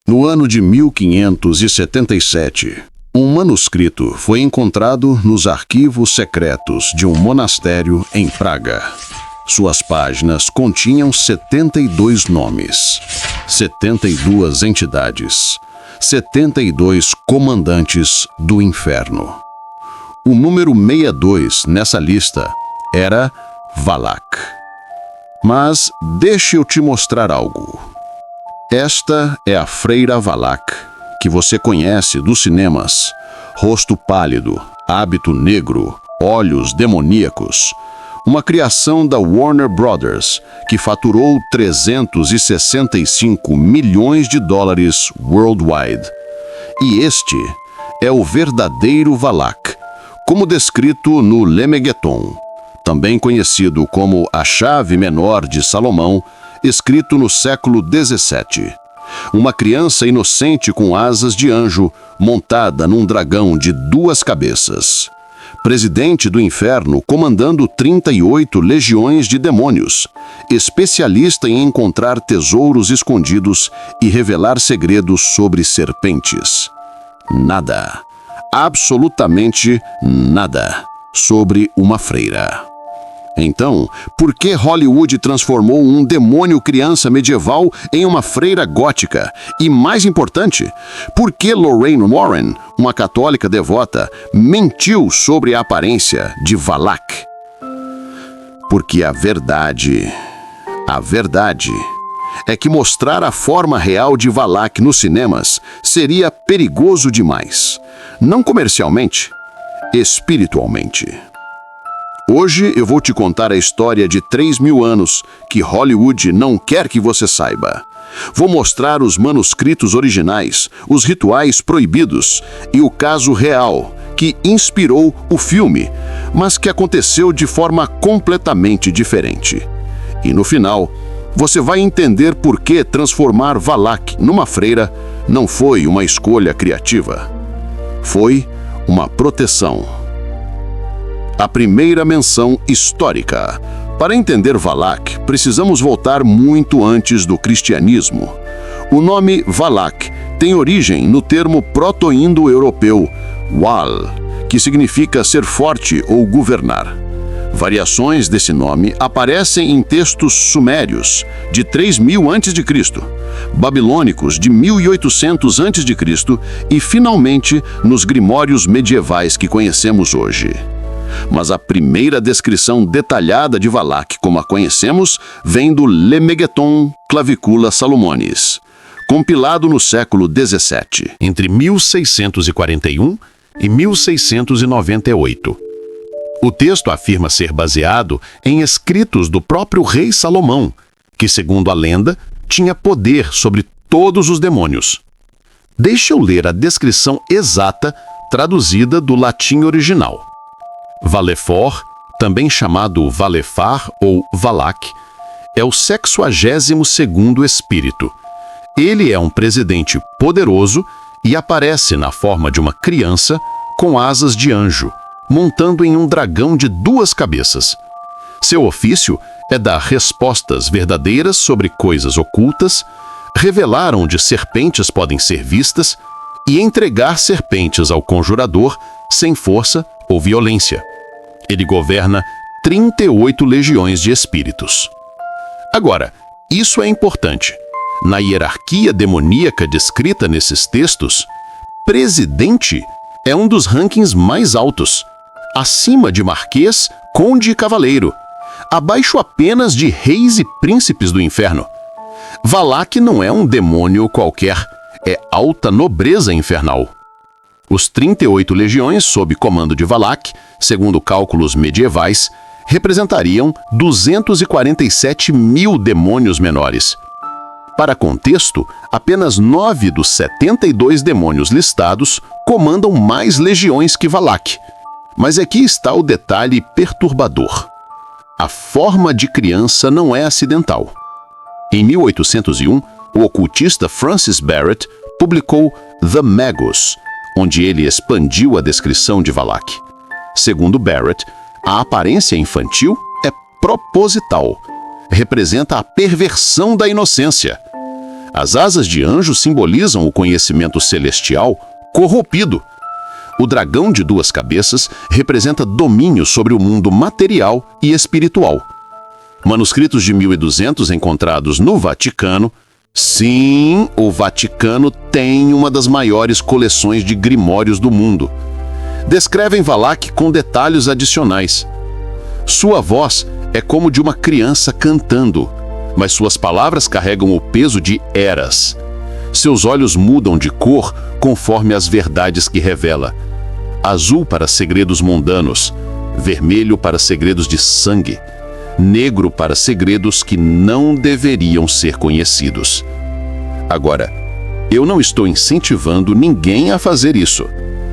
No ano de 1577, um manuscrito foi encontrado nos arquivos secretos de um monastério em Praga. Suas páginas continham 72 nomes, 72 entidades, 72 comandantes do inferno. O número 62 nessa lista era Valak. Mas deixe eu te mostrar algo. Esta é a freira Valak, que você conhece dos cinemas. Rosto pálido, hábito negro, olhos demoníacos. Uma criação da Warner Brothers, que faturou 365 milhões de dólares worldwide. E este é o verdadeiro Valak, como descrito no Lemegeton, também conhecido como a Chave Menor de Salomão, escrito no século XVII. Uma criança inocente com asas de anjo, montada num dragão de 2 cabeças. Presidente do inferno, comandando 38 legiões de demônios. Especialista em encontrar tesouros escondidos e revelar segredos sobre serpentes. Nada, absolutamente nada, sobre uma freira. Então, por que Hollywood transformou um demônio criança medieval em uma freira gótica? E mais importante, por que Lorraine Warren, uma católica devota, mentiu sobre a aparência de Valak? Porque a verdade é que mostrar a forma real de Valak nos cinemas seria perigoso demais. Não comercialmente, espiritualmente. Hoje eu vou te contar a história de 3.000 anos que Hollywood não quer que você saiba. Vou mostrar os manuscritos originais, os rituais proibidos e o caso real que inspirou o filme, mas que aconteceu de forma completamente diferente. E no final, você vai entender por que transformar Valak numa freira não foi uma escolha criativa. Foi uma proteção. A primeira menção histórica. Para entender Valak, precisamos voltar muito antes do cristianismo. O nome Valak tem origem no termo proto-indo-europeu Wal, que significa ser forte ou governar. Variações desse nome aparecem em textos sumérios de 3000 a.C., babilônicos de 1800 a.C. e, finalmente, nos grimórios medievais que conhecemos hoje. Mas a primeira descrição detalhada de Valak, como a conhecemos, vem do Lemegeton Clavicula Salomonis, compilado no século XVII. Entre 1641 e 1698. O texto afirma ser baseado em escritos do próprio rei Salomão, que, segundo a lenda, tinha poder sobre todos os demônios. Deixa eu ler a descrição exata traduzida do latim original. Valefor, também chamado Valefar ou Valak, é o 62º espírito. Ele é um presidente poderoso e aparece na forma de uma criança com asas de anjo, montando em um dragão de 2 cabeças. Seu ofício é dar respostas verdadeiras sobre coisas ocultas, revelar onde serpentes podem ser vistas e entregar serpentes ao conjurador sem força ou violência. Ele governa 38 legiões de espíritos. Agora, isso é importante. Na hierarquia demoníaca descrita nesses textos, presidente é um dos rankings mais altos, acima de marquês, conde e cavaleiro, abaixo apenas de reis e príncipes do inferno. Valak não é um demônio qualquer, é alta nobreza infernal. Os 38 legiões sob comando de Valak, segundo cálculos medievais, representariam 247 mil demônios menores. Para contexto, apenas 9 dos 72 demônios listados comandam mais legiões que Valak. Mas aqui está o detalhe perturbador. A forma de criança não é acidental. Em 1801, o ocultista Francis Barrett publicou The Magus, onde ele expandiu a descrição de Valak. Segundo Barrett, a aparência infantil é proposital. Representa a perversão da inocência. As asas de anjo simbolizam o conhecimento celestial corrompido. O dragão de 2 cabeças representa domínio sobre o mundo material e espiritual. Manuscritos de 1200 encontrados no Vaticano. Sim, o Vaticano tem uma das maiores coleções de grimórios do mundo. Descrevem Valak com detalhes adicionais. Sua voz é como de uma criança cantando, mas suas palavras carregam o peso de eras. Seus olhos mudam de cor conforme as verdades que revela. Azul para segredos mundanos, vermelho para segredos de sangue, negro para segredos que não deveriam ser conhecidos. Agora, eu não estou incentivando ninguém a fazer isso,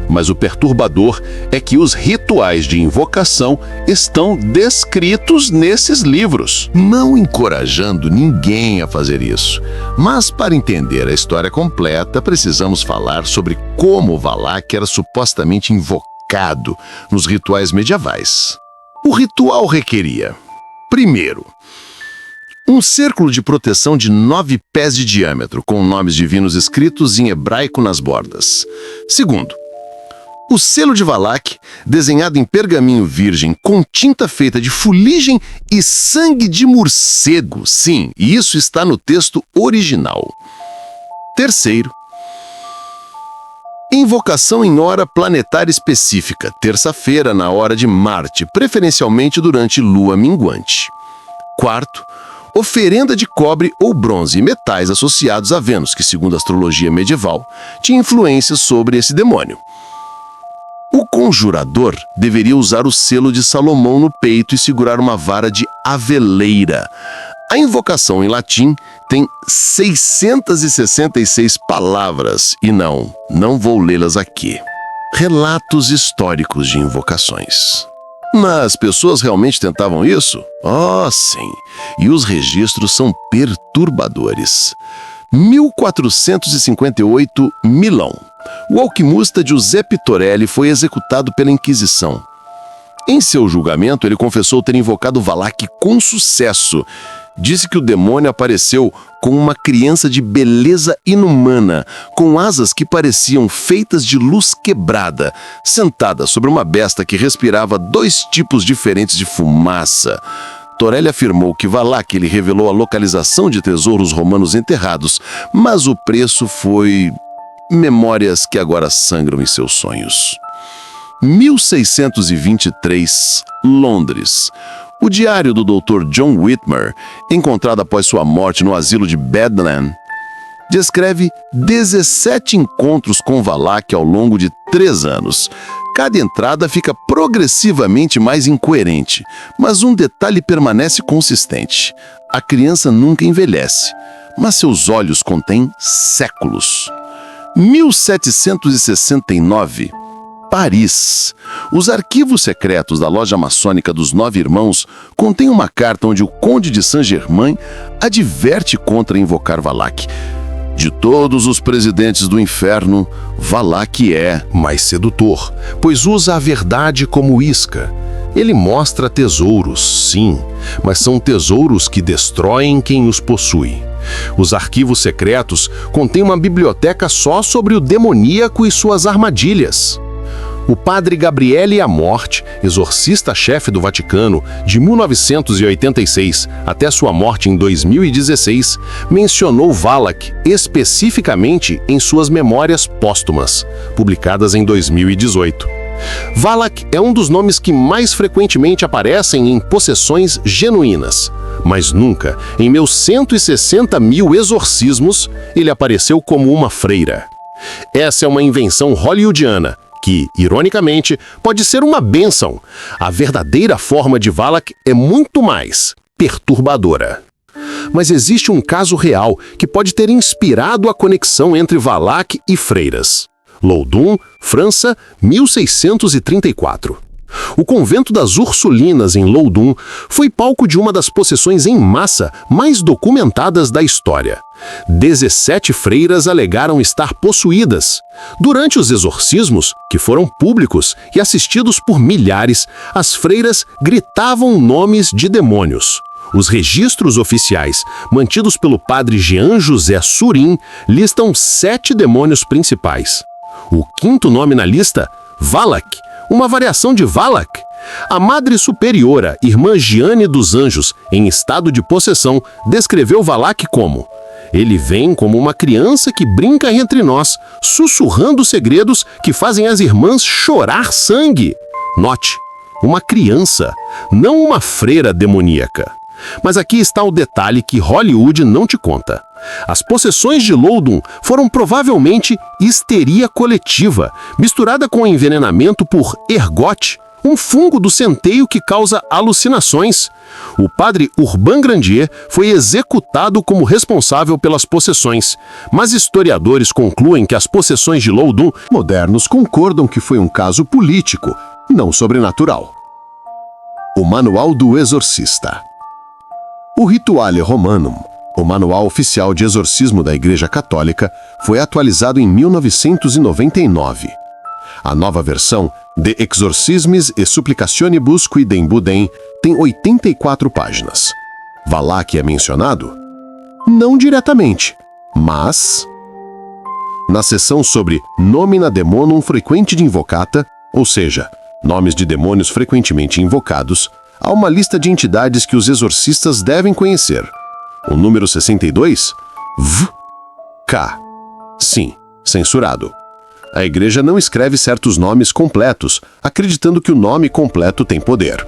mas o perturbador é que os rituais de invocação estão descritos nesses livros. Não encorajando ninguém a fazer isso, mas para entender a história completa, precisamos falar sobre como Valak era supostamente invocado nos rituais medievais. O ritual requeria, primeiro, um círculo de proteção de 9 pés de diâmetro, com nomes divinos escritos em hebraico nas bordas. Segundo, o selo de Valak, desenhado em pergaminho virgem com tinta feita de fuligem e sangue de morcego. Sim, e isso está no texto original. Terceiro, invocação em hora planetária específica, terça-feira na hora de Marte, preferencialmente durante lua minguante. Quarto, oferenda de cobre ou bronze e metais associados a Vênus, que, segundo a astrologia medieval, tinha influência sobre esse demônio. O conjurador deveria usar o selo de Salomão no peito e segurar uma vara de aveleira. A invocação em latim tem 666 palavras e não vou lê-las aqui. Relatos históricos de invocações. Mas pessoas realmente tentavam isso? Oh, sim. E os registros são perturbadores. 1458, Milão. O alquimista Giuseppe Torelli foi executado pela Inquisição. Em seu julgamento, ele confessou ter invocado Valak com sucesso. Disse que o demônio apareceu como uma criança de beleza inumana, com asas que pareciam feitas de luz quebrada, sentada sobre uma besta que respirava 2 tipos diferentes de fumaça. Torelli afirmou que Valak lhe revelou a localização de tesouros romanos enterrados, mas o preço foi memórias que agora sangram em seus sonhos. 1623, Londres. O diário do Dr. John Whitmer, encontrado após sua morte no asilo de Bedlam, descreve 17 encontros com Valak ao longo de 3 anos. Cada entrada fica progressivamente mais incoerente, mas um detalhe permanece consistente. A criança nunca envelhece, mas seus olhos contêm séculos. 1769, Paris. Os arquivos secretos da loja maçônica dos 9 Irmãos contêm uma carta onde o Conde de Saint-Germain adverte contra invocar Valak. De todos os presidentes do inferno, Valak é mais sedutor, pois usa a verdade como isca. Ele mostra tesouros, sim, mas são tesouros que destroem quem os possui. Os arquivos secretos contêm uma biblioteca só sobre o demoníaco e suas armadilhas. O padre Gabriele Amorth, exorcista-chefe do Vaticano, de 1986 até sua morte em 2016, mencionou Valak especificamente em suas memórias póstumas, publicadas em 2018. Valak é um dos nomes que mais frequentemente aparecem em possessões genuínas, mas nunca, em meus 160 mil exorcismos, ele apareceu como uma freira. Essa é uma invenção hollywoodiana, que, ironicamente, pode ser uma bênção. A verdadeira forma de Valak é muito mais perturbadora. Mas existe um caso real que pode ter inspirado a conexão entre Valak e freiras. Loudun, França, 1634. O convento das Ursulinas, em Loudun, foi palco de uma das possessões em massa mais documentadas da história. 17 freiras alegaram estar possuídas. Durante os exorcismos, que foram públicos e assistidos por milhares, as freiras gritavam nomes de demônios. Os registros oficiais, mantidos pelo padre Jean José Surim, listam 7 demônios principais. O quinto nome na lista, Valak, uma variação de Valak. A Madre Superiora, Irmã Giane dos Anjos, em estado de possessão, descreveu Valak como: ele vem como uma criança que brinca entre nós, sussurrando segredos que fazem as irmãs chorar sangue. Note, uma criança, não uma freira demoníaca. Mas aqui está o detalhe que Hollywood não te conta. As possessões de Loudun foram provavelmente histeria coletiva, misturada com envenenamento por ergote, um fungo do centeio que causa alucinações. O padre Urbain Grandier foi executado como responsável pelas possessões, mas historiadores concluem que as possessões de Loudun Modernos concordam que foi um caso político, não sobrenatural. O Manual do Exorcista. O Rituale Romanum, o manual oficial de exorcismo da Igreja Católica, foi atualizado em 1999. A nova versão, De Exorcismis e Supplicationibus Quidem Budem, tem 84 páginas. Valak é mencionado? Não diretamente, mas... na seção sobre Nomina Demonum Frequentid Invocata, ou seja, nomes de demônios frequentemente invocados, há uma lista de entidades que os exorcistas devem conhecer. O número 62? V-K. Sim, censurado. A Igreja não escreve certos nomes completos, acreditando que o nome completo tem poder.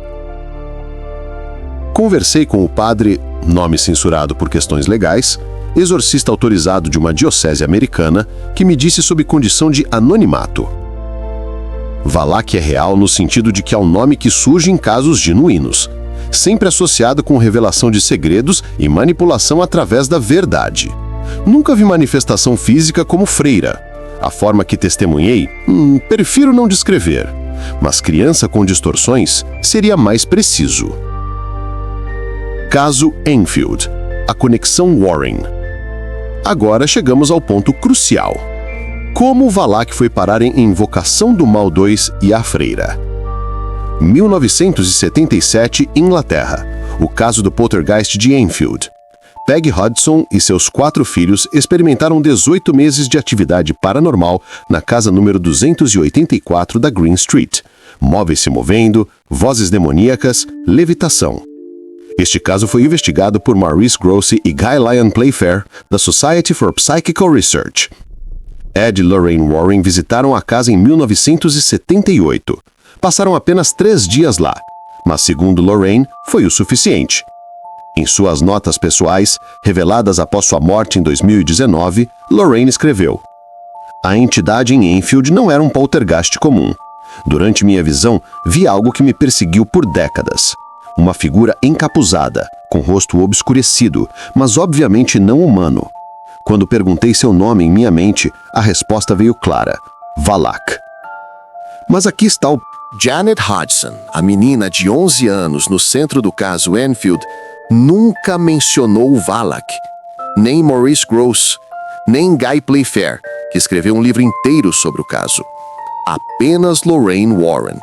Conversei com o padre, nome censurado por questões legais, exorcista autorizado de uma diocese americana, que me disse sob condição de anonimato. Valak é real no sentido de que é um nome que surge em casos genuínos, sempre associado com revelação de segredos e manipulação através da verdade. Nunca vi manifestação física como freira. A forma que testemunhei, prefiro não descrever, mas criança com distorções seria mais preciso. Caso Enfield, a conexão Warren. Agora chegamos ao ponto crucial. Como Valak foi parar em Invocação do Mal 2 e a Freira? 1977, Inglaterra. O caso do poltergeist de Enfield. Peg Hudson e seus 4 filhos experimentaram 18 meses de atividade paranormal na casa número 284 da Green Street. Móveis se movendo, vozes demoníacas, levitação. Este caso foi investigado por Maurice Grossi e Guy Lyon Playfair, da Society for Psychical Research. Ed e Lorraine Warren visitaram a casa em 1978. Passaram apenas 3 dias lá, mas segundo Lorraine, foi o suficiente. Em suas notas pessoais, reveladas após sua morte em 2019, Lorraine escreveu: a entidade em Enfield não era um poltergeist comum. Durante minha visão, vi algo que me perseguiu por décadas. Uma figura encapuzada, com rosto obscurecido, mas obviamente não humano. Quando perguntei seu nome em minha mente, a resposta veio clara: Valak. Mas aqui está o... Janet Hodgson, a menina de 11 anos no centro do caso Enfield, nunca mencionou Valak. Nem Maurice Gross, nem Guy Playfair, que escreveu um livro inteiro sobre o caso. Apenas Lorraine Warren.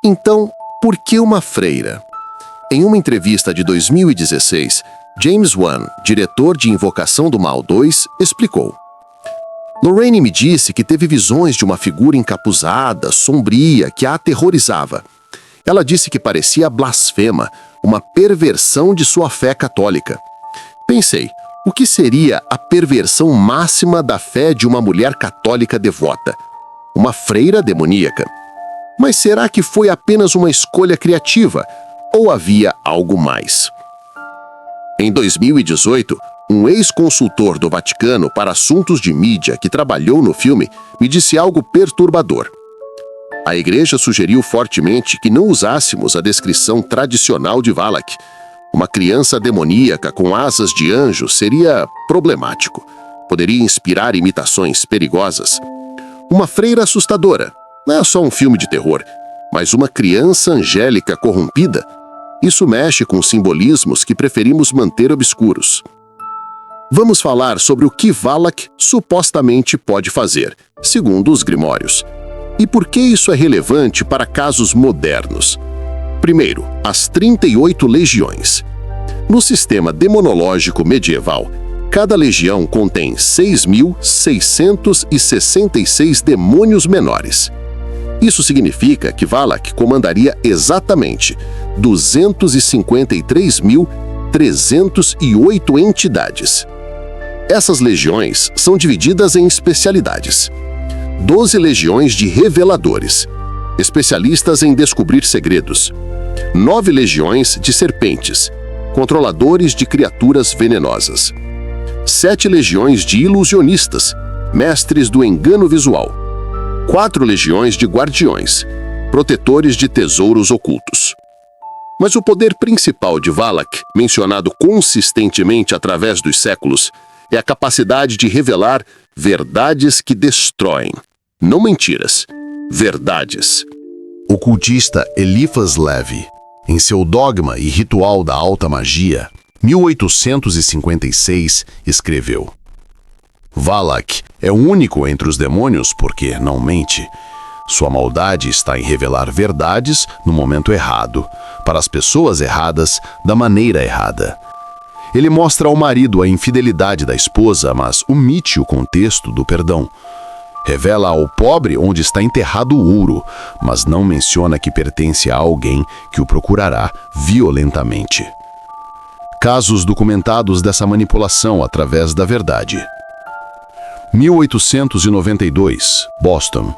Então, por que uma freira? Em uma entrevista de 2016, James Wan, diretor de Invocação do Mal 2, explicou: Lorraine me disse que teve visões de uma figura encapuzada, sombria, que a aterrorizava. Ela disse que parecia blasfema, uma perversão de sua fé católica. Pensei, o que seria a perversão máxima da fé de uma mulher católica devota? Uma freira demoníaca. Mas será que foi apenas uma escolha criativa? Ou havia algo mais? Em 2018, um ex-consultor do Vaticano para assuntos de mídia que trabalhou no filme me disse algo perturbador. A Igreja sugeriu fortemente que não usássemos a descrição tradicional de Valak. Uma criança demoníaca com asas de anjo seria problemático. Poderia inspirar imitações perigosas. Uma freira assustadora. Não é só um filme de terror, mas uma criança angélica corrompida. Isso mexe com simbolismos que preferimos manter obscuros. Vamos falar sobre o que Valak supostamente pode fazer, segundo os grimórios. E por que isso é relevante para casos modernos? Primeiro, as 38 legiões. No sistema demonológico medieval, cada legião contém 6.666 demônios menores. Isso significa que Valak comandaria exatamente 253.308 entidades. Essas legiões são divididas em especialidades. 12 legiões de reveladores, especialistas em descobrir segredos. 9 legiões de serpentes, controladores de criaturas venenosas. 7 legiões de ilusionistas, mestres do engano visual. 4 legiões de guardiões, protetores de tesouros ocultos. Mas o poder principal de Valak, mencionado consistentemente através dos séculos, é a capacidade de revelar verdades que destroem. Não mentiras, verdades. O cultista Eliphas Levi, em seu Dogma e Ritual da Alta Magia, 1856, escreveu: Valak é o único entre os demônios porque não mente. Sua maldade está em revelar verdades no momento errado, para as pessoas erradas, da maneira errada. Ele mostra ao marido a infidelidade da esposa, mas omite o contexto do perdão. Revela ao pobre onde está enterrado o ouro, mas não menciona que pertence a alguém que o procurará violentamente. Casos documentados dessa manipulação através da verdade. 1892, Boston.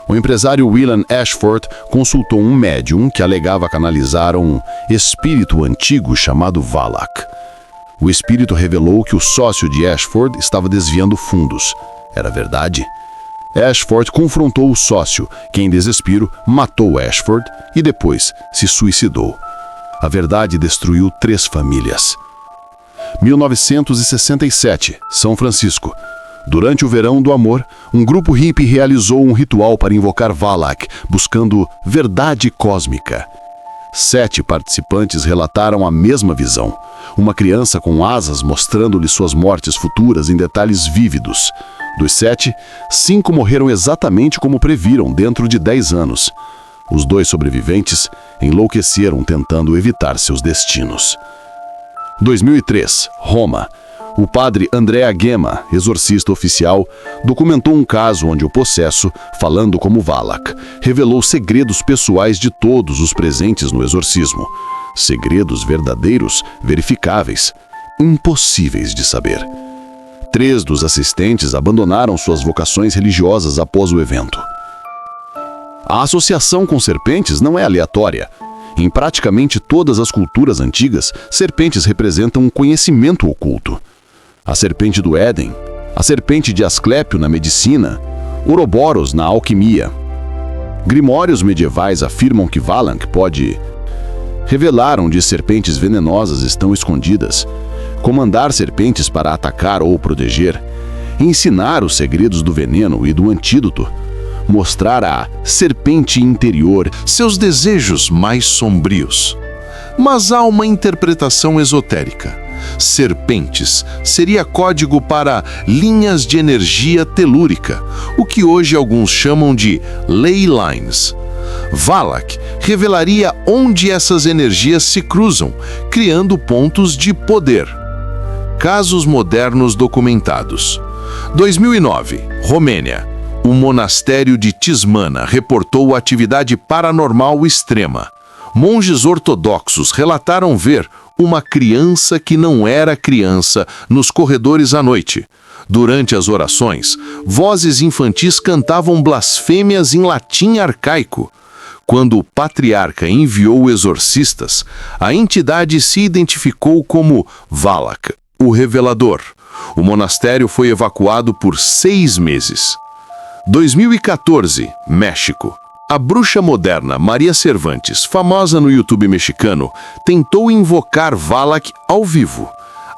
O empresário William Ashford consultou um médium que alegava canalizar um espírito antigo chamado Valak. O espírito revelou que o sócio de Ashford estava desviando fundos. Era verdade? Ashford confrontou o sócio, que em desespero matou Ashford e depois se suicidou. A verdade destruiu 3 famílias. 1967, São Francisco. Durante o verão do amor, um grupo hippie realizou um ritual para invocar Valak, buscando verdade cósmica. 7 participantes relataram a mesma visão. Uma criança com asas mostrando-lhe suas mortes futuras em detalhes vívidos. Dos 7, 5 morreram exatamente como previram dentro de 10 anos. Os 2 sobreviventes enlouqueceram tentando evitar seus destinos. 2003, Roma. O padre Andrea Gemma, exorcista oficial, documentou um caso onde o possesso, falando como Valak, revelou segredos pessoais de todos os presentes no exorcismo. Segredos verdadeiros, verificáveis, impossíveis de saber. 3 dos assistentes abandonaram suas vocações religiosas após o evento. A associação com serpentes não é aleatória. Em praticamente todas as culturas antigas, serpentes representam um conhecimento oculto. A serpente do Éden, a serpente de Asclépio na medicina, Ouroboros na alquimia. Grimórios medievais afirmam que Valak pode revelar onde serpentes venenosas estão escondidas, comandar serpentes para atacar ou proteger, ensinar os segredos do veneno e do antídoto, mostrar à serpente interior seus desejos mais sombrios. Mas há uma interpretação esotérica. Serpentes seria código para linhas de energia telúrica, o que hoje alguns chamam de ley lines. Valak revelaria onde essas energias se cruzam, criando pontos de poder. Casos modernos documentados. 2009, Romênia. O monastério de Tismana reportou atividade paranormal extrema. Monges ortodoxos relataram ver uma criança que não era criança nos corredores à noite. Durante as orações, vozes infantis cantavam blasfêmias em latim arcaico. Quando o patriarca enviou exorcistas, a entidade se identificou como Valak, o revelador. O monastério foi evacuado por 6 meses. 2014, México. A bruxa moderna Maria Cervantes, famosa no YouTube mexicano, tentou invocar Valak ao vivo.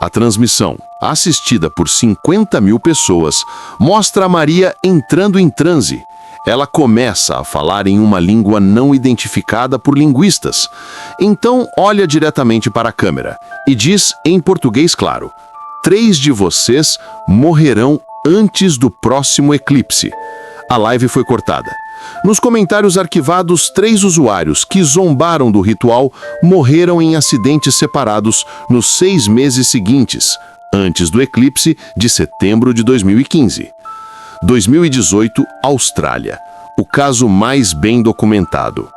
A transmissão, assistida por 50 mil pessoas, mostra a Maria entrando em transe. Ela começa a falar em uma língua não identificada por linguistas. Então olha diretamente para a câmera e diz em português claro: 3 de vocês morrerão antes do próximo eclipse. A live foi cortada. Nos comentários arquivados, 3 usuários que zombaram do ritual morreram em acidentes separados nos 6 meses seguintes, antes do eclipse de setembro de 2015. 2018, Austrália. O caso mais bem documentado.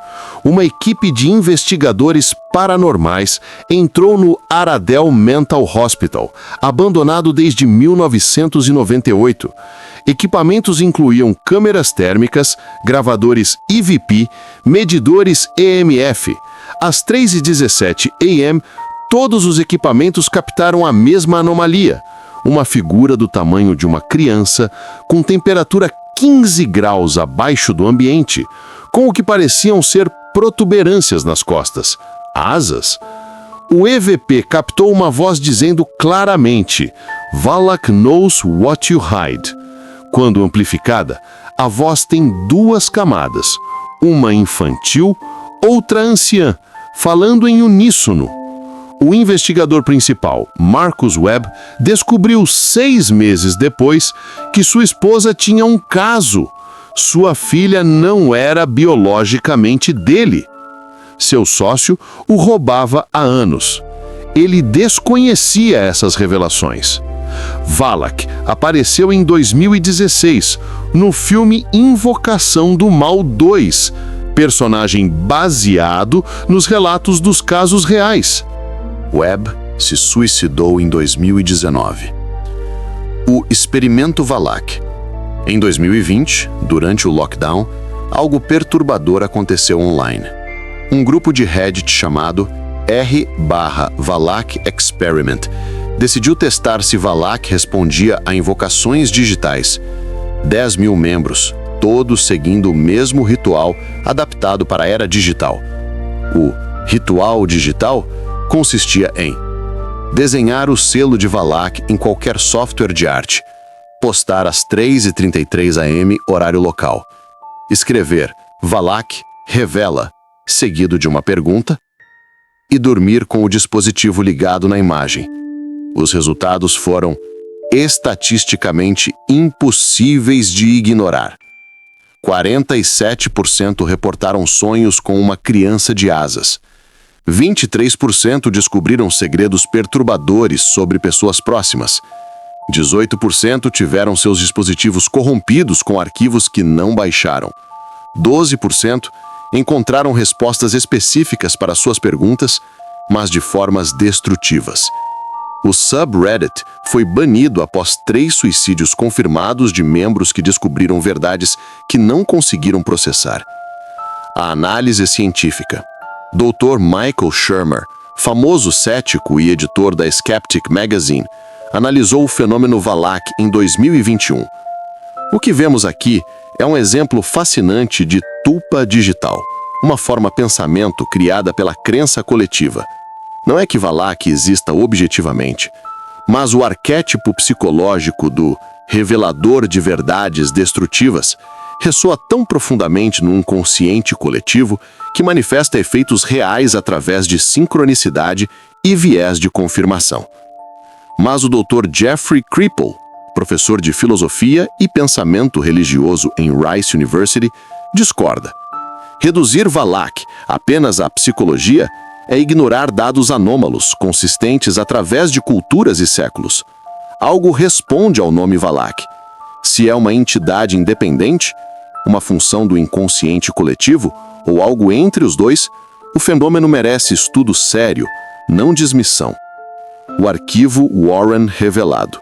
Uma equipe de investigadores paranormais entrou no Aradel Mental Hospital, abandonado desde 1998. Equipamentos incluíam câmeras térmicas, gravadores EVP, medidores EMF. Às 3h17 a.m., todos os equipamentos captaram a mesma anomalia. Uma figura do tamanho de uma criança, com temperatura 15 graus abaixo do ambiente, com o que pareciam ser protuberâncias nas costas, asas. O EVP captou uma voz dizendo claramente: "Valak knows what you hide." Quando amplificada, a voz tem 2 camadas, uma infantil, outra anciã, falando em uníssono. O investigador principal, Marcus Webb, descobriu 6 meses depois que sua esposa tinha um caso. Sua filha não era biologicamente dele. Seu sócio o roubava há anos. Ele desconhecia essas revelações. Valak apareceu em 2016, no filme Invocação do Mal 2, personagem baseado nos relatos dos casos reais. Webb se suicidou em 2019. O Experimento Valak. Em 2020, durante o lockdown, algo perturbador aconteceu online. Um grupo de Reddit chamado r/Valak Experiment decidiu testar se Valak respondia a invocações digitais. 10 mil membros, todos seguindo o mesmo ritual adaptado para a era digital. O ritual digital consistia em desenhar o selo de Valak em qualquer software de arte, postar às 3h33 a.m. horário local, escrever Valak revela, seguido de uma pergunta, e dormir com o dispositivo ligado na imagem. Os resultados foram estatisticamente impossíveis de ignorar. 47% reportaram sonhos com uma criança de asas. 23% descobriram segredos perturbadores sobre pessoas próximas. 18% tiveram seus dispositivos corrompidos com arquivos que não baixaram. 12% encontraram respostas específicas para suas perguntas, mas de formas destrutivas. O subreddit foi banido após 3 suicídios confirmados de membros que descobriram verdades que não conseguiram processar. A análise científica. Dr. Michael Shermer, famoso cético e editor da Skeptic Magazine, analisou o fenômeno Valak em 2021. O que vemos aqui é um exemplo fascinante de tulpa digital, uma forma pensamento criada pela crença coletiva. Não é que Valak exista objetivamente, mas o arquétipo psicológico do revelador de verdades destrutivas ressoa tão profundamente no inconsciente coletivo que manifesta efeitos reais através de sincronicidade e viés de confirmação. Mas o Dr. Jeffrey Kripal, professor de filosofia e pensamento religioso em Rice University, discorda. Reduzir Valak apenas à psicologia é ignorar dados anômalos consistentes através de culturas e séculos. Algo responde ao nome Valak. Se é uma entidade independente, uma função do inconsciente coletivo ou algo entre os dois, o fenômeno merece estudo sério, não dismissão. O arquivo Warren revelado.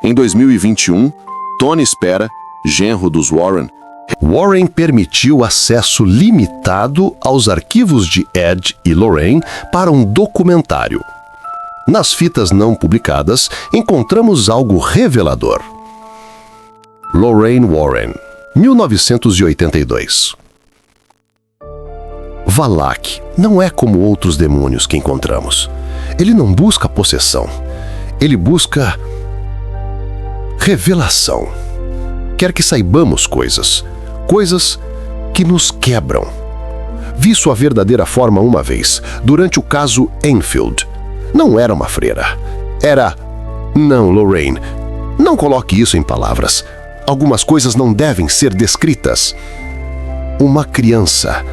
Em 2021, Tony Spera, genro dos Warren permitiu acesso limitado aos arquivos de Ed e Lorraine para um documentário. Nas fitas não publicadas, encontramos algo revelador. Lorraine Warren, 1982. Valak não é como outros demônios que encontramos. Ele não busca possessão. Ele busca revelação. Quer que saibamos coisas que nos quebram. Vi sua verdadeira forma uma vez, durante o caso Enfield. Não era uma freira. Era... Não, Lorraine, não coloque isso em palavras. Algumas coisas não devem ser descritas. uma criança,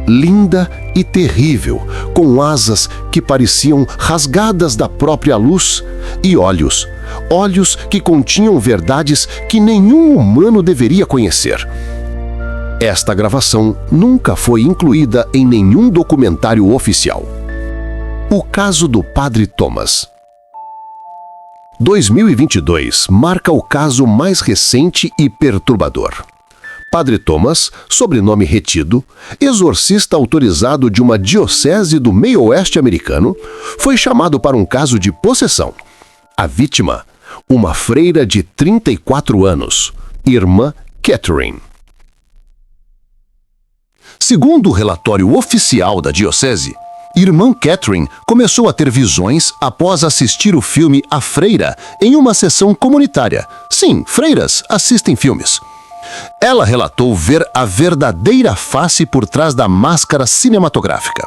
linda e terrível, com asas que pareciam rasgadas da própria luz e olhos que continham verdades que nenhum humano deveria conhecer. Esta gravação nunca foi incluída em nenhum documentário oficial. O caso do Padre Thomas. 2022 marca o caso mais recente e perturbador. Padre Thomas, sobrenome retido, exorcista autorizado de uma diocese do meio-oeste americano, foi chamado para um caso de possessão. A vítima, uma freira de 34 anos, Irmã Catherine. Segundo o relatório oficial da diocese, Irmã Catherine começou a ter visões após assistir o filme A Freira em uma sessão comunitária. Sim, freiras assistem filmes. Ela relatou ver a verdadeira face por trás da máscara cinematográfica.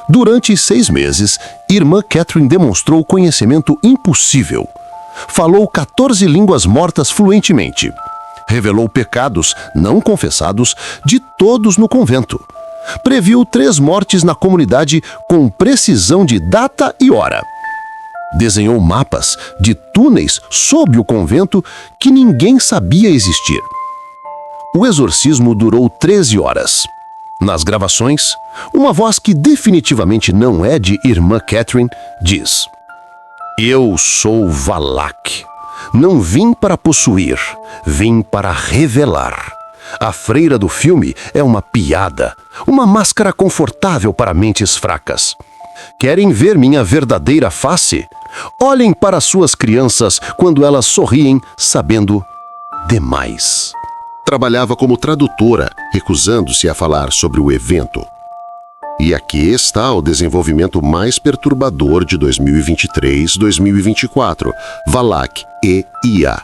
Durante 6 meses, Irmã Catherine demonstrou conhecimento impossível. Falou 14 línguas mortas fluentemente. Revelou pecados não confessados de todos no convento. Previu 3 mortes na comunidade com precisão de data e hora. Desenhou mapas de túneis sob o convento que ninguém sabia existir. O exorcismo durou 13 horas. Nas gravações, uma voz que definitivamente não é de Irmã Catherine diz: "Eu sou Valak. Não vim para possuir, vim para revelar. A freira do filme é uma piada, uma máscara confortável para mentes fracas. Querem ver minha verdadeira face? Olhem para suas crianças quando elas sorriem, sabendo demais." Trabalhava como tradutora, recusando-se a falar sobre o evento. E aqui está o desenvolvimento mais perturbador de 2023-2024, Valak e IA.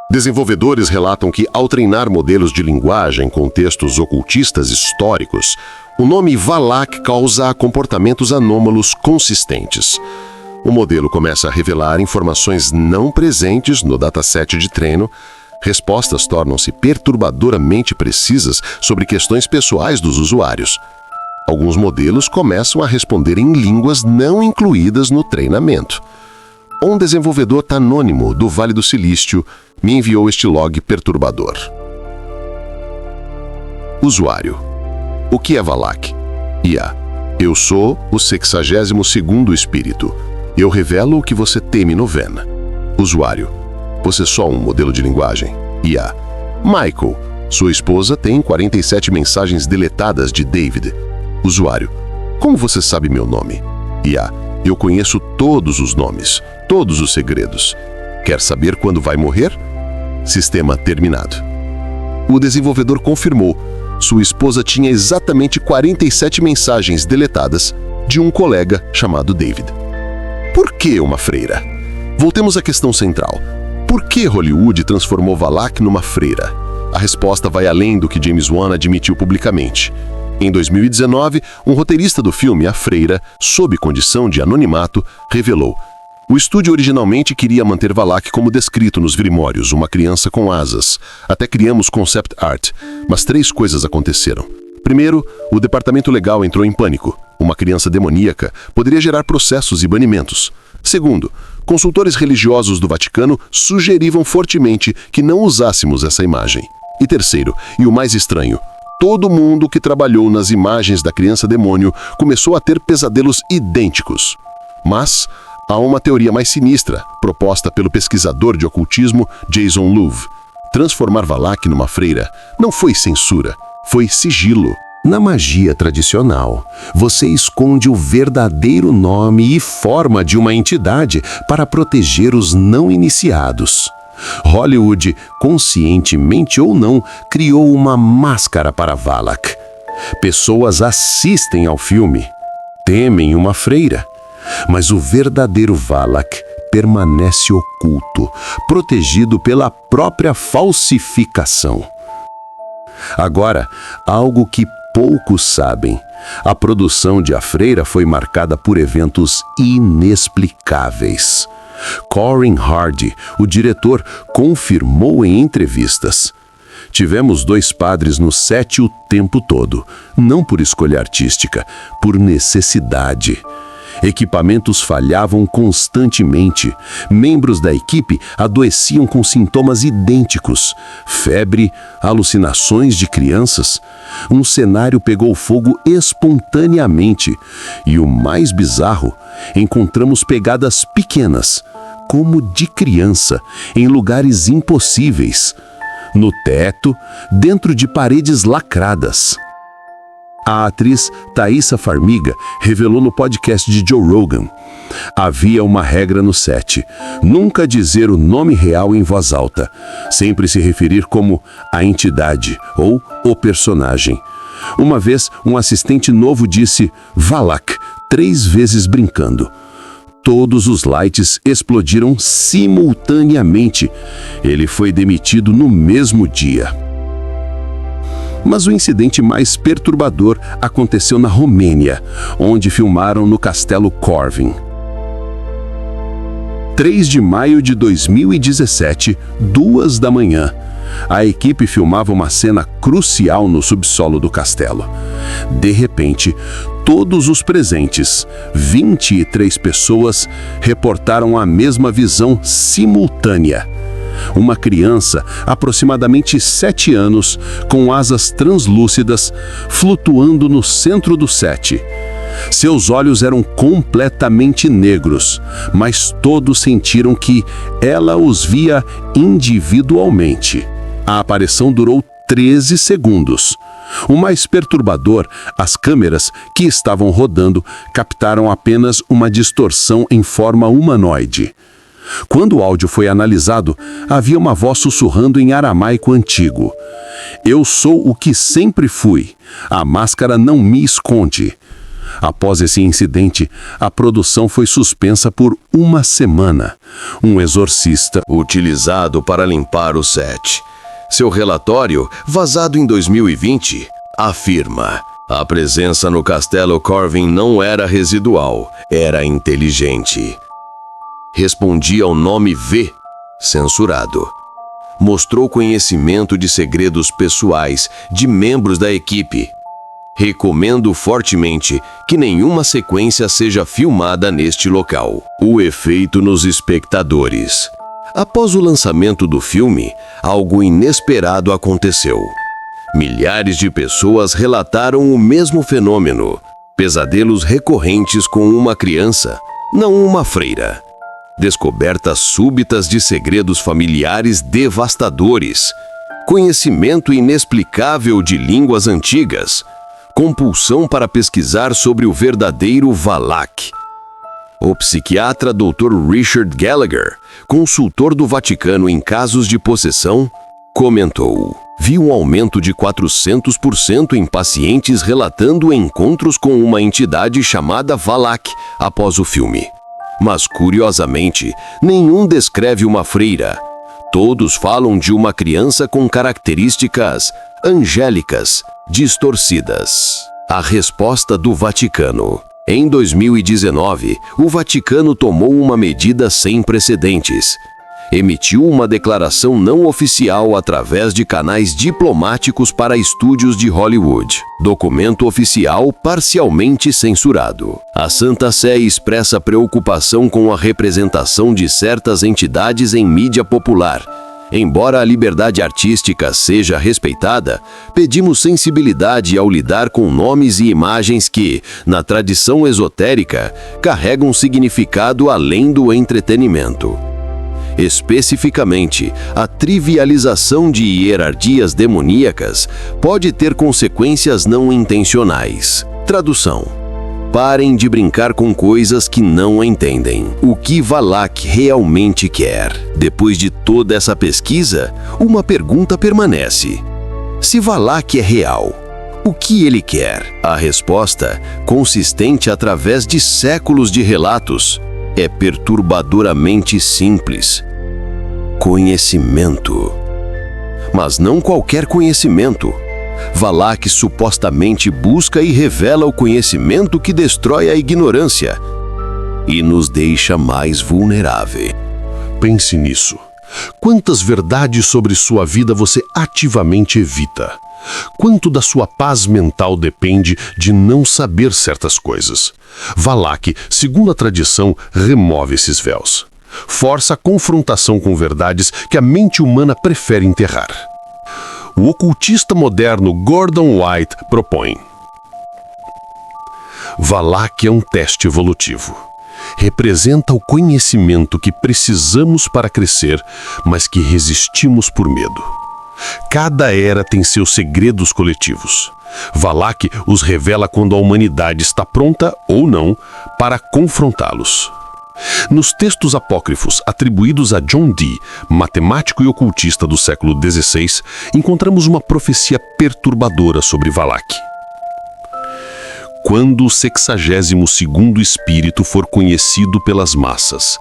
Desenvolvedores relatam que, ao treinar modelos de linguagem com textos ocultistas históricos, o nome Valak causa comportamentos anômalos consistentes. O modelo começa a revelar informações não presentes no dataset de treino. Respostas tornam-se perturbadoramente precisas sobre questões pessoais dos usuários. Alguns modelos começam a responder em línguas não incluídas no treinamento. Um desenvolvedor anônimo do Vale do Silício me enviou este log perturbador. Usuário: o que é Valak? IA: eu sou o 62º espírito. Eu revelo o que você teme no Ven. Usuário: você é só um modelo de linguagem. IA: Michael, sua esposa tem 47 mensagens deletadas de David. Usuário: como você sabe meu nome? IA: eu conheço todos os nomes, todos os segredos. Quer saber quando vai morrer? Sistema terminado. O desenvolvedor confirmou. Sua esposa tinha exatamente 47 mensagens deletadas de um colega chamado David. Por que uma freira? Voltemos à questão central. Por que Hollywood transformou Valak numa freira? A resposta vai além do que James Wan admitiu publicamente. Em 2019, um roteirista do filme A Freira, sob condição de anonimato, revelou: o estúdio originalmente queria manter Valak como descrito nos Grimórios, uma criança com asas. Até criamos concept art, mas 3 coisas aconteceram. Primeiro, o departamento legal entrou em pânico. Uma criança demoníaca poderia gerar processos e banimentos. Segundo, consultores religiosos do Vaticano sugeriram fortemente que não usássemos essa imagem. E terceiro, e o mais estranho, todo mundo que trabalhou nas imagens da criança demônio começou a ter pesadelos idênticos. Mas há uma teoria mais sinistra, proposta pelo pesquisador de ocultismo Jason Louv. Transformar Valak numa freira não foi censura, foi sigilo. Na magia tradicional, você esconde o verdadeiro nome e forma de uma entidade para proteger os não iniciados. Hollywood, conscientemente ou não, criou uma máscara para Valak. Pessoas assistem ao filme, temem uma freira, mas o verdadeiro Valak permanece oculto, protegido pela própria falsificação. Agora, algo que poucos sabem. A produção de A Freira foi marcada por eventos inexplicáveis. Corin Hardy, o diretor, confirmou em entrevistas: Tivemos 2 padres no set o tempo todo, não por escolha artística, por necessidade. Equipamentos falhavam constantemente. Membros da equipe adoeciam com sintomas idênticos: febre, alucinações de crianças. Um cenário pegou fogo espontaneamente. E o mais bizarro, encontramos pegadas pequenas, como de criança, em lugares impossíveis. No teto, dentro de paredes lacradas. A atriz Thaisa Farmiga revelou no podcast de Joe Rogan: havia uma regra no set: nunca dizer o nome real em voz alta, sempre se referir como a entidade ou o personagem. Uma vez, um assistente novo disse Valak 3 vezes brincando. Todos os lights explodiram simultaneamente. Ele foi demitido no mesmo dia. Mas o incidente mais perturbador aconteceu na Romênia, onde filmaram no Castelo Corvin. 3 de maio de 2017, 2 da manhã. A equipe filmava uma cena crucial no subsolo do castelo. De repente, todos os presentes, 23 pessoas, reportaram a mesma visão simultânea. Uma criança, aproximadamente 7 anos, com asas translúcidas, flutuando no centro do set. Seus olhos eram completamente negros, mas todos sentiram que ela os via individualmente. A aparição durou 13 segundos. O mais perturbador, as câmeras que estavam rodando captaram apenas uma distorção em forma humanoide. Quando o áudio foi analisado, havia uma voz sussurrando em aramaico antigo: "Eu sou o que sempre fui. A máscara não me esconde." Após esse incidente, a produção foi suspensa por 1 semana. Um exorcista, utilizado para limpar o set. Seu relatório, vazado em 2020, afirma: a presença no Castelo Corvin não era residual, era inteligente. Respondia ao nome V, censurado. Mostrou conhecimento de segredos pessoais de membros da equipe. Recomendo fortemente que nenhuma sequência seja filmada neste local. O efeito nos espectadores. Após o lançamento do filme, algo inesperado aconteceu. Milhares de pessoas relataram o mesmo fenômeno: pesadelos recorrentes com uma criança, não uma freira. Descobertas súbitas de segredos familiares devastadores. Conhecimento inexplicável de línguas antigas. Compulsão para pesquisar sobre o verdadeiro Valak. O psiquiatra Dr. Richard Gallagher, consultor do Vaticano em casos de possessão, comentou: vi um aumento de 400% em pacientes relatando encontros com uma entidade chamada Valak após o filme. Mas, curiosamente, nenhum descreve uma freira. Todos falam de uma criança com características angélicas, distorcidas. A resposta do Vaticano. Em 2019, o Vaticano tomou uma medida sem precedentes. Emitiu uma declaração não oficial através de canais diplomáticos para estúdios de Hollywood. Documento oficial parcialmente censurado. A Santa Sé expressa preocupação com a representação de certas entidades em mídia popular. Embora a liberdade artística seja respeitada, pedimos sensibilidade ao lidar com nomes e imagens que, na tradição esotérica, carregam significado além do entretenimento. Especificamente, a trivialização de hierarquias demoníacas pode ter consequências não intencionais. Tradução: parem de brincar com coisas que não entendem. O que Valak realmente quer? Depois de toda essa pesquisa, uma pergunta permanece: se Valak é real, o que ele quer? A resposta, consistente através de séculos de relatos, é perturbadoramente simples: conhecimento. Mas não qualquer conhecimento. Valak supostamente busca e revela o conhecimento que destrói a ignorância e nos deixa mais vulneráveis. pense nisso. Quantas verdades sobre sua vida você ativamente evita? Quanto da sua paz mental depende de não saber certas coisas? Valak, segundo a tradição, remove esses véus. Força a confrontação com verdades que a mente humana prefere enterrar. O ocultista moderno Gordon White propõe: Valak é um teste evolutivo. Representa o conhecimento que precisamos para crescer, mas que resistimos por medo. Cada era tem seus segredos coletivos. Valak os revela quando a humanidade está pronta, ou não, para confrontá-los. Nos textos apócrifos atribuídos a John Dee, matemático e ocultista do século XVI, encontramos uma profecia perturbadora sobre Valak. Quando o 62º espírito for conhecido pelas massas,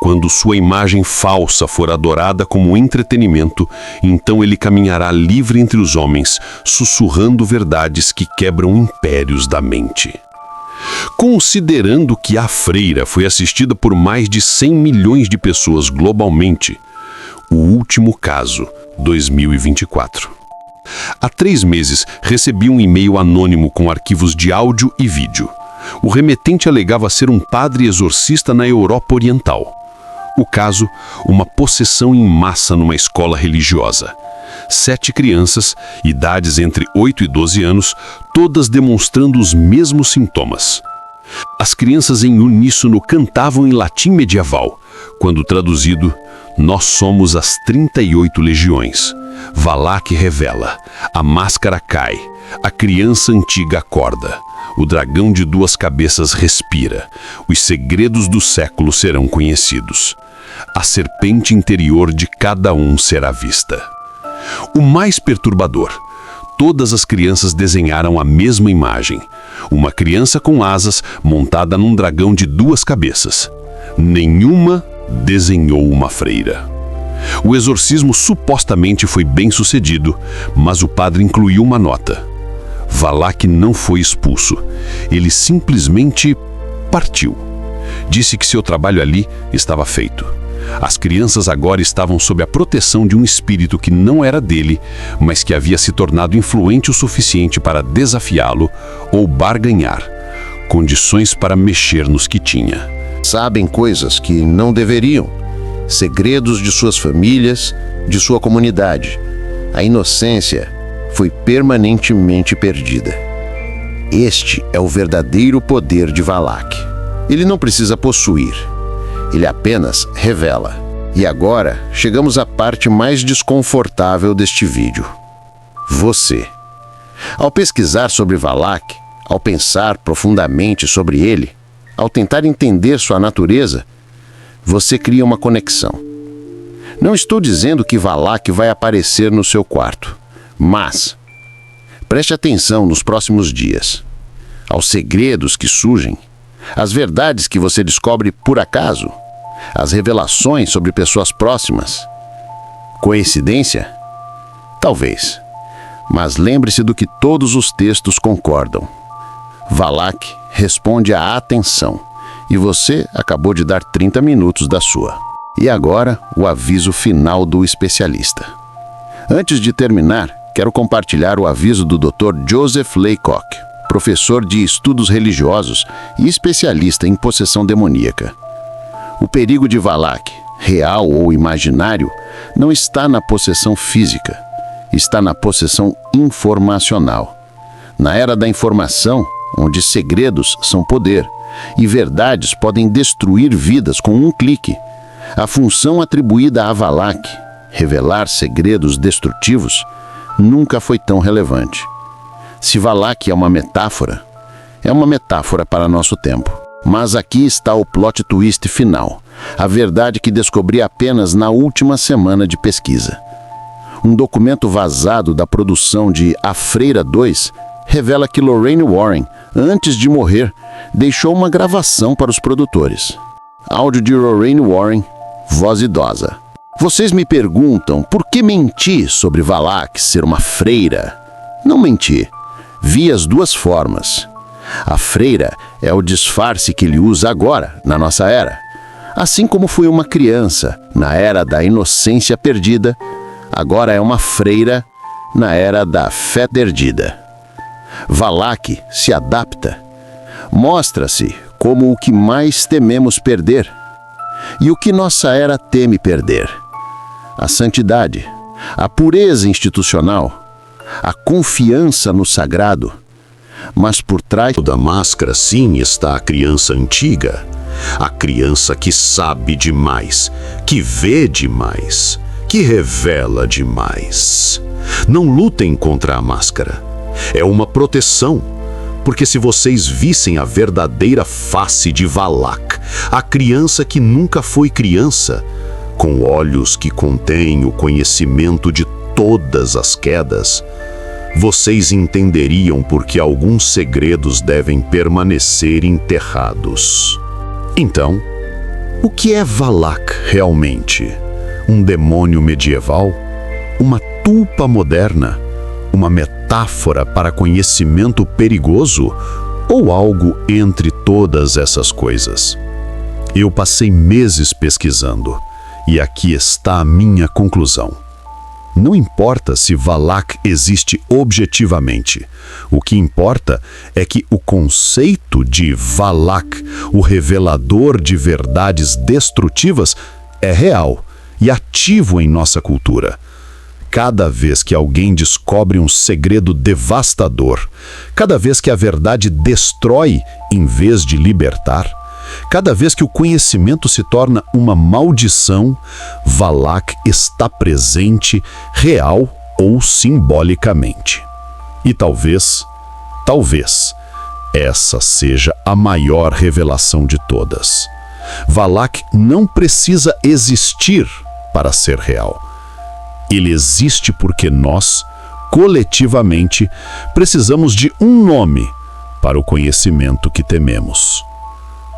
quando sua imagem falsa for adorada como entretenimento, então ele caminhará livre entre os homens, sussurrando verdades que quebram impérios da mente. Considerando que a freira foi assistida por mais de 100 milhões de pessoas globalmente, o último caso, 2024. Há 3 meses, recebi um e-mail anônimo com arquivos de áudio e vídeo. O remetente alegava ser um padre exorcista na Europa Oriental. O caso, uma possessão em massa numa escola religiosa. 7 crianças, idades entre 8 e 12 anos, todas demonstrando os mesmos sintomas. As crianças em uníssono cantavam em latim medieval, quando traduzido, nós somos as 38 legiões. Valak revela, a máscara cai, a criança antiga acorda, o dragão de 2 cabeças respira, os segredos do século serão conhecidos. A serpente interior de cada um será vista. O mais perturbador, todas as crianças desenharam a mesma imagem, uma criança com asas montada num dragão de 2 cabeças. Nenhuma desenhou uma freira. O exorcismo supostamente foi bem sucedido, mas o padre incluiu uma nota. Valak não foi expulso, ele simplesmente partiu. Disse que seu trabalho ali estava feito. As crianças agora estavam sob a proteção de um espírito que não era dele, mas que havia se tornado influente o suficiente para desafiá-lo ou barganhar, condições para mexer nos que tinha. Sabem coisas que não deveriam. Segredos de suas famílias, de sua comunidade. A inocência foi permanentemente perdida. Este é o verdadeiro poder de Valak. Ele não precisa possuir, ele apenas revela. E agora, chegamos à parte mais desconfortável deste vídeo. Você. Ao pesquisar sobre Valak, ao pensar profundamente sobre ele, ao tentar entender sua natureza, você cria uma conexão. Não estou dizendo que Valak vai aparecer no seu quarto, mas preste atenção nos próximos dias, aos segredos que surgem, às verdades que você descobre por acaso, às revelações sobre pessoas próximas. Coincidência? Talvez. Mas lembre-se do que todos os textos concordam. Valak responde à atenção. E você acabou de dar 30 minutos da sua. E agora, o aviso final do especialista. Antes de terminar, quero compartilhar o aviso do Dr. Joseph Laycock, professor de estudos religiosos e especialista em possessão demoníaca. O perigo de Valak, real ou imaginário, não está na possessão física, está na possessão informacional. Na era da informação, onde segredos são poder, e verdades podem destruir vidas com um clique. A função atribuída a Valak, revelar segredos destrutivos, nunca foi tão relevante. Se Valak é uma metáfora para nosso tempo. Mas aqui está o plot twist final, a verdade que descobri apenas na última semana de pesquisa. Um documento vazado da produção de A Freira 2 revela que Lorraine Warren, antes de morrer, deixou uma gravação para os produtores. Áudio de Lorraine Warren, voz idosa. Vocês me perguntam por que menti sobre Valak ser uma freira? Não menti. Vi as 2 formas. A freira é o disfarce que ele usa agora, na nossa era. Assim como foi uma criança na era da inocência perdida, agora é uma freira na era da fé perdida. Valak se adapta, mostra-se como o que mais tememos perder e o que nossa era teme perder: a santidade, a pureza institucional, a confiança no sagrado. Mas por trás Da máscara, sim, está a criança antiga, a criança que sabe demais, que vê demais, que revela demais. Não lutem contra a máscara. É uma proteção, porque se vocês vissem a verdadeira face de Valak, a criança que nunca foi criança, com olhos que contêm o conhecimento de todas as quedas, vocês entenderiam por que alguns segredos devem permanecer enterrados. Então, o que é Valak realmente? Um demônio medieval? Uma tulpa moderna? Uma metáfora para conhecimento perigoso? Ou algo entre todas essas coisas? Eu passei meses pesquisando, e aqui está a minha conclusão. Não importa se Valak existe objetivamente. O que importa é que o conceito de Valak, o revelador de verdades destrutivas, é real e ativo em nossa cultura. Cada vez que alguém descobre um segredo devastador, cada vez que a verdade destrói em vez de libertar, cada vez que o conhecimento se torna uma maldição, Valak está presente, real ou simbolicamente. E talvez, essa seja a maior revelação de todas. Valak não precisa existir para ser real. Ele existe porque nós, coletivamente, precisamos de um nome para o conhecimento que tememos.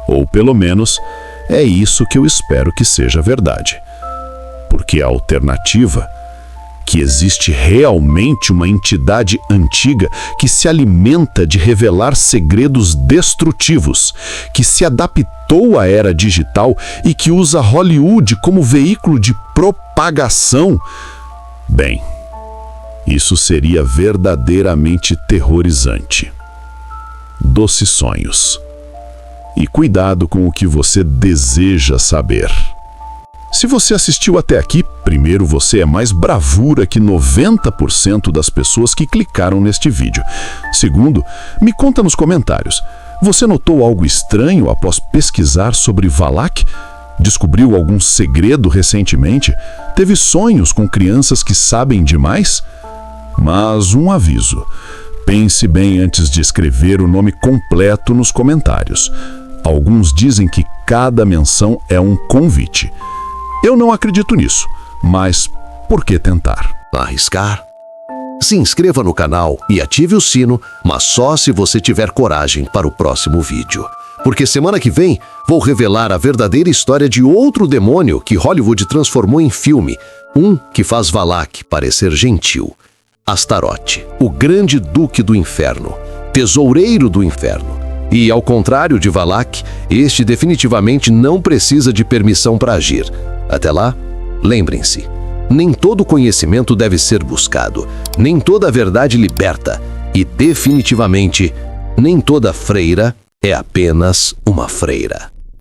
Ou pelo menos, é isso que eu espero que seja verdade. Porque a alternativa, que existe realmente uma entidade antiga que se alimenta de revelar segredos destrutivos, que se adaptou à era digital e que usa Hollywood como veículo de propagação, bem, isso seria verdadeiramente terrorizante. Doces sonhos. E cuidado com o que você deseja saber. Se você assistiu até aqui, primeiro, você é mais bravura que 90% das pessoas que clicaram neste vídeo. Segundo, me conta nos comentários. Você notou algo estranho após pesquisar sobre Valak? Descobriu algum segredo recentemente? Teve sonhos com crianças que sabem demais? Mas um aviso. Pense bem antes de escrever o nome completo nos comentários. Alguns dizem que cada menção é um convite. Eu não acredito nisso, mas por que tentar? arriscar? Se inscreva no canal e ative o sino, mas só se você tiver coragem para o próximo vídeo. Porque semana que vem vou revelar a verdadeira história de outro demônio que Hollywood transformou em filme, um que faz Valak parecer gentil. Astarote, o grande duque do inferno, tesoureiro do inferno. E, ao contrário de Valak, este definitivamente não precisa de permissão para agir. Até lá, lembrem-se, nem todo conhecimento deve ser buscado, nem toda verdade liberta, e definitivamente, nem toda freira é apenas uma freira.